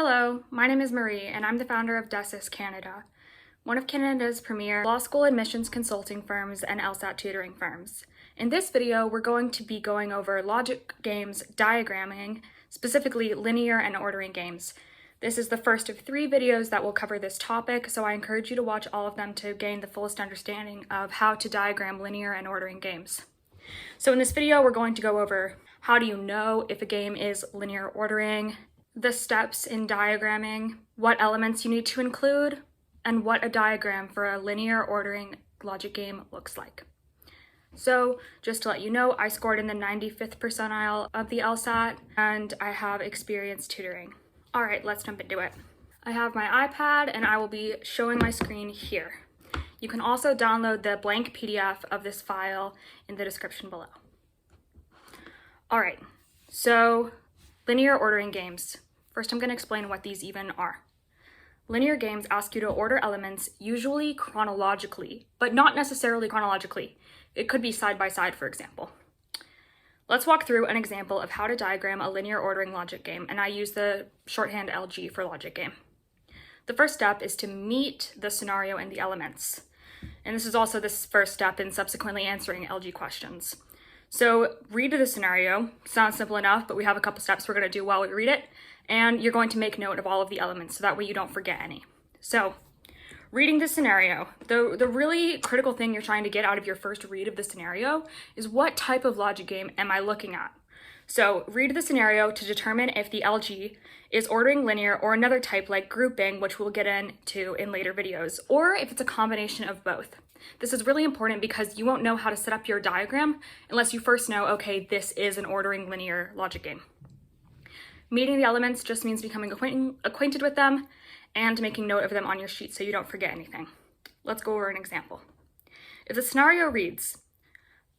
Hello, my name is Marie and I'm the founder of Decis Canada, one of Canada's premier law school admissions consulting firms and LSAT tutoring firms. In this video, we're going to be going over logic games diagramming, specifically linear and ordering games. This is the first of 3 videos that will cover this topic, so I encourage you to watch all of them to gain the fullest understanding of how to diagram linear and ordering games. So in this video, we're going to go over how do you know if a game is linear ordering, the steps in diagramming, what elements you need to include, and what a diagram for a linear ordering logic game looks like. So just to let you know, I scored in the 95th percentile of the LSAT and I have experience tutoring. All right, let's jump into it. I have my iPad and I will be showing my screen here. You can also download the blank PDF of this file in the description below. All right, so linear ordering games. First, I'm going to explain what these even are. Linear games ask you to order elements usually chronologically, but not necessarily chronologically. It could be side by side, for example. Let's walk through an example of how to diagram a linear ordering logic game, and I use the shorthand LG for logic game. The first step is to meet the scenario and the elements. And this is also the first step in subsequently answering LG questions. So read the scenario. Sounds simple enough, but we have a couple steps we're going to do while we read it. And you're going to make note of all of the elements so that way you don't forget any. So reading the scenario, the really critical thing you're trying to get out of your first read of the scenario is what type of logic game am I looking at? So read the scenario to determine if the LG is ordering linear or another type like grouping, which we'll get into in later videos, or if it's a combination of both. This is really important because you won't know how to set up your diagram unless you first know, okay, this is an ordering linear logic game. Meeting the elements just means becoming acquainted with them and making note of them on your sheet so you don't forget anything. Let's go over an example. If the scenario reads,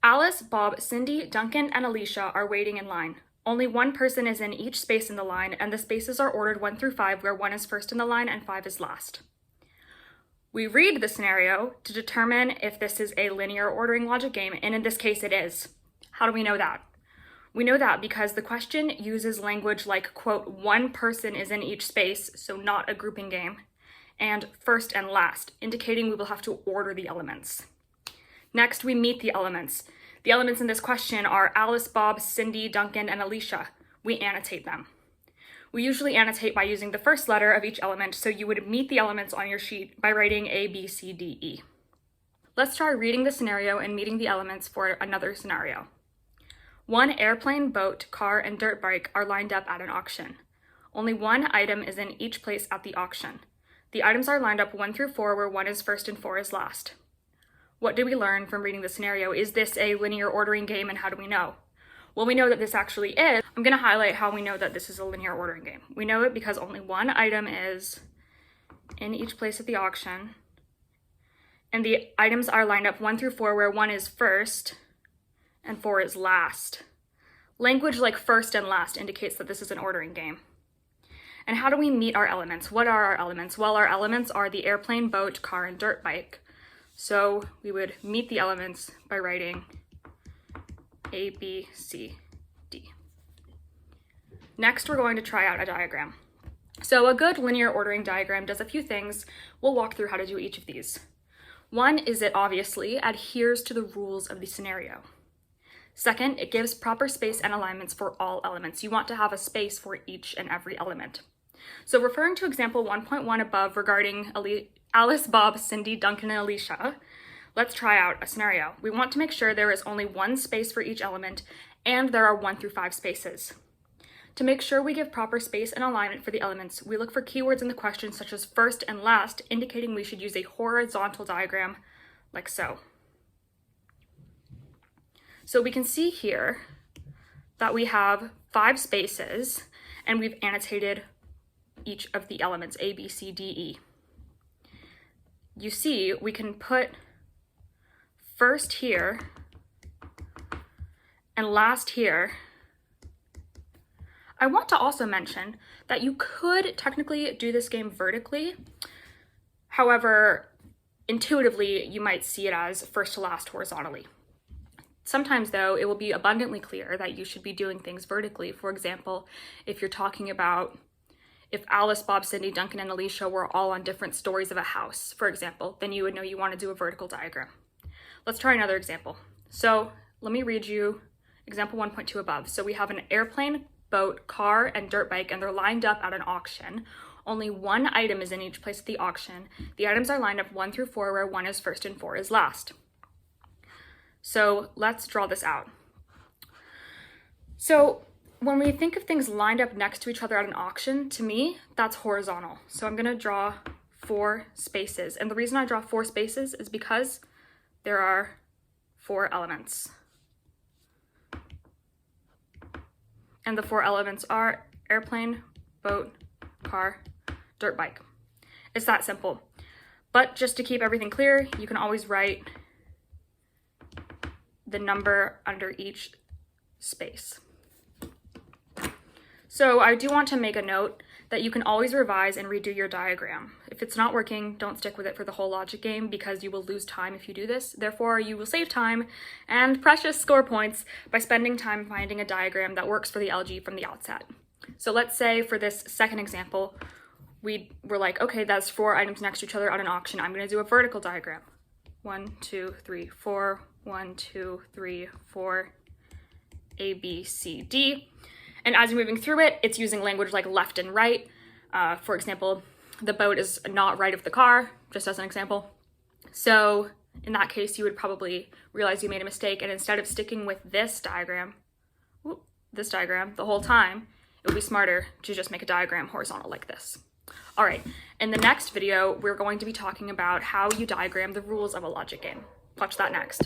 Alice, Bob, Cindy, Duncan, and Alicia are waiting in line. Only one person is in each space in the line, and the spaces are ordered 1 through 5, where 1 is first in the line and 5 is last. We read the scenario to determine if this is a linear ordering logic game, and in this case it is. How do we know that? We know that because the question uses language like, quote, one person is in each space, so not a grouping game, and first and last, indicating we will have to order the elements. Next, we meet the elements. The elements in this question are Alice, Bob, Cindy, Duncan, and Alicia. We annotate them. We usually annotate by using the first letter of each element, so you would meet the elements on your sheet by writing A, B, C, D, E. Let's try reading the scenario and meeting the elements for another scenario. 1 airplane, boat, car, and dirt bike are lined up at an auction. Only one item is in each place at the auction. The items are lined up 1 through 4, where 1 is first and 4 is last. What do we learn from reading the scenario? Is this a linear ordering game, and how do we know? Well, we know that this actually is. I'm going to highlight how we know that this is a linear ordering game. We know it because only one item is in each place at the auction, and the items are lined up 1 through 4, where 1 is first and 4 is last. Language like first and last indicates that this is an ordering game. And how do we meet our elements? What are our elements? Well, our elements are the airplane, boat, car, and dirt bike. So we would meet the elements by writing A, B, C, D. Next, we're going to try out a diagram. So a good linear ordering diagram does a few things. We'll walk through how to do each of these. One is it obviously adheres to the rules of the scenario. Second, it gives proper space and alignments for all elements. You want to have a space for each and every element. So referring to example 1.1 above regarding Alice, Bob, Cindy, Duncan, and Alicia, let's try out a scenario. We want to make sure there is only one space for each element and there are 1 through 5 spaces. To make sure we give proper space and alignment for the elements, we look for keywords in the question such as first and last, indicating we should use a horizontal diagram like so. So we can see here that we have 5 spaces and we've annotated each of the elements, A, B, C, D, E. You see, we can put first here and last here. I want to also mention that you could technically do this game vertically. However, intuitively, you might see it as first to last horizontally. Sometimes, though, it will be abundantly clear that you should be doing things vertically. For example, if you're talking about if Alice, Bob, Cindy, Duncan, and Alicia were all on different stories of a house, for example, then you would know you want to do a vertical diagram. Let's try another example. So let me read you example 1.2 above. So we have an airplane, boat, car, and dirt bike, and they're lined up at an auction. Only one item is in each place at the auction. The items are lined up 1 through 4, where 1 is first and 4 is last. So let's draw this out. So when we think of things lined up next to each other at an auction, to me, that's horizontal. So I'm gonna draw 4 spaces. And the reason I draw 4 spaces is because there are 4 elements. And the 4 elements are airplane, boat, car, dirt bike. It's that simple. But just to keep everything clear, you can always write the number under each space. So I do want to make a note that you can always revise and redo your diagram. If it's not working, don't stick with it for the whole logic game because you will lose time if you do this. Therefore, you will save time and precious score points by spending time finding a diagram that works for the LG from the outset. So let's say for this second example, we were like, okay, that's 4 items next to each other at an auction. I'm gonna do a vertical diagram. 1, 2, 3, 4, 1, 2, 3, 4, A, B, C, D. And as you're moving through it, it's using language like left and right. For example, the boat is not right of the car, just as an example. So in that case, you would probably realize you made a mistake, and instead of sticking with this diagram the whole time, it would be smarter to just make a diagram horizontal like this. All right, in the next video, we're going to be talking about how you diagram the rules of a logic game. Watch that next.